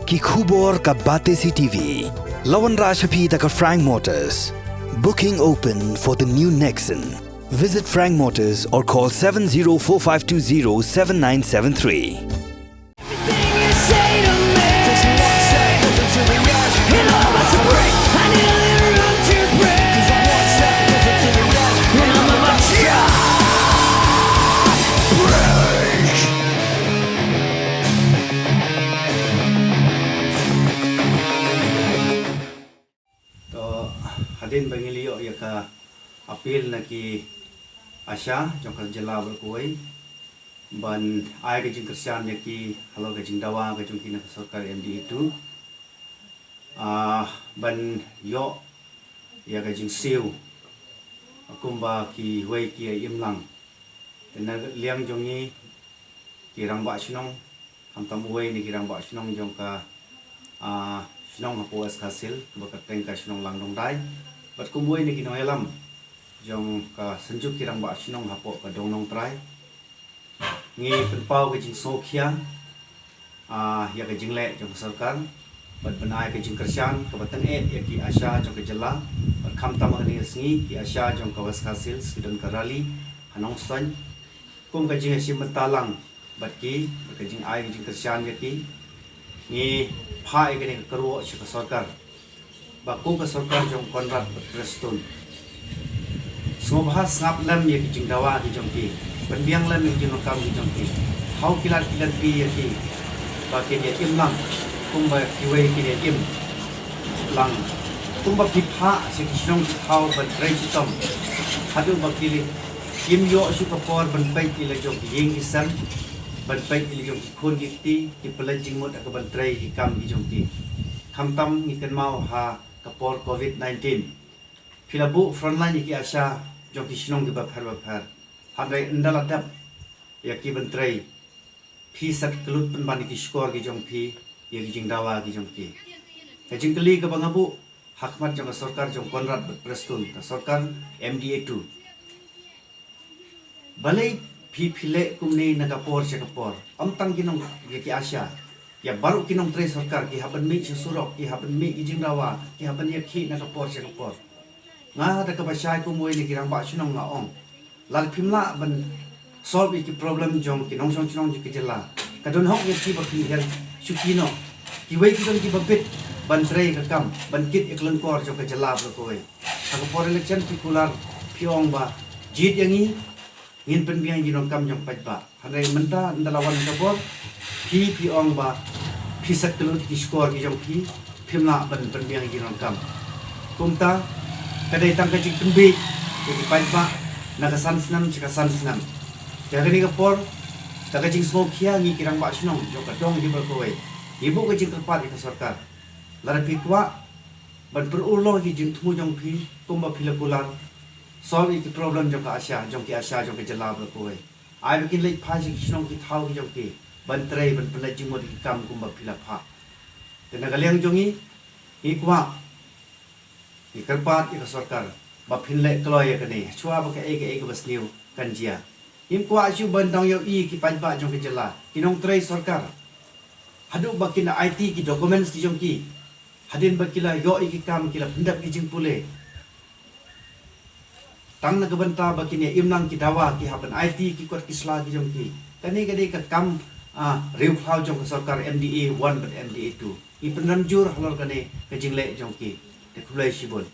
Ki khubor ka Bate CTV. Lawan Rashapi taka Frank Motors. Booking open for the new Nexon. Visit Frank Motors or call 7045207973. Hadin bangilio ya ka apil na ki Asya jong ka jela berkuai ban ai ka jing Kristian ya ki halo ka jing dawa ka jong kina sarkar MD itu ban yo ya ka jing siu akumba ki huai ki imlang tena liang jong ni ki rang ba sinong ham tam huai ni ki rang ba sinong jong ka sinong hapo as kasil ba ka teng ka sinong lang dong dai bat kumboy ni kinoelam jong ka senjuk kirang ba sinong hapo ka dong nong trai ngi penpau ka jing sokhia ya ka jing le jong sarkar bat benai ka jing Kristian ka batang ya ki Asya jong ka jela bat kham tam ni sngi ki Asya jong ka was kasil sidon ka rali hanong san kum ka jing sim talang bat ki ka jing ai ka jing Kristian ya ki ngi phai ka ni ka ro chi ka sarkar baku ka sarkar jong Konrad Preston Sobhas ngap lam ye ki jing dawa ki jong ki penbiang lam ki jing kam ki jong ki hau kilat pi ye ki ba ke ye im lang kum ba ki wei ki ye im lang kum ba ki pha se ki snong ki hau ban trai chi tom hadu ba ki li im yo su ka por ban pai ki le jong ki yeng ki san ban pai ki le jong ki khon ki ti ki pelan jing mot ka ban trai ki kam ki jong ki kham tam ni kan mau ha kapor COVID-19 filabu frontline ki Asya jong ki sinong ki ba phar handai ndala dap ya ki bentrai phi sat kelut pen ban ki skor ki jong phi ya ki jing dawa ki jong ki ka jing kali ka bangabu hakmat jong sarkar jong Konrad Preston ka sarkar MDA 2 balai phi phile kumni na kapor se kapor amtang kinong ya ki Asya ya baru kinong tre sarkar ki haban mi surok ki haban mi jing dawa ki haban ya khi na kapor se kapor nga da ka basai ku moi ni kirang ba sinong nga ong lal phimla ban solve ki problem jong ki nong song chinong ki jela ka don hok ye ki ba ki hel shukino ki wei ki don ki babit ban tre ka kam ban kit ek leng kor jong ka jela bro koi ka por election ki kular phiong ba jit yangi ngin pen biang jinong kam jong paj ba hanai menta ndalawan ka bor phi ong ba phi sak kelut ki skor ki jong phi phimla ban pen biang jinong kam kumta kadai tang ka jing tumbi ki paj ba na ka san snam chi ka san snam ya gani ka por ta ka jing sokhia ngi kirang ba sinong jong ka dong di ber koi ibu ka jing ka pat ka sarkar lar phi kwa ban per urlo ki jing thu jong phi tumba phila pular solve ki problem jong ka Asya jong ki Asya jong ka jela ber koi ai bikin lei pha jing sinong ki thau ki jong ki ban trai ban pelai jing mod ki kam kumba phila pha tena galiang jongi ikwa ikarpat ka sarkar ba phinle kloy ka ni chua ba ka e ka basniu kanjia im kwa chu ban dong yo i ki pan ba jong ka jela kinong trai sarkar hadu ba kin IT ki documents ki jong ki hadin ba kila yo i ki kam kila pendap ki jing pule tang na gabanta ba kin imnang ki dawa ki haban IT ki kot kisla ki jong ki kani ka kam riu khlau jong ka sarkar MDA 1 but MDA 2 i penram jur halor kane ka jingle jong ki te khulai sibon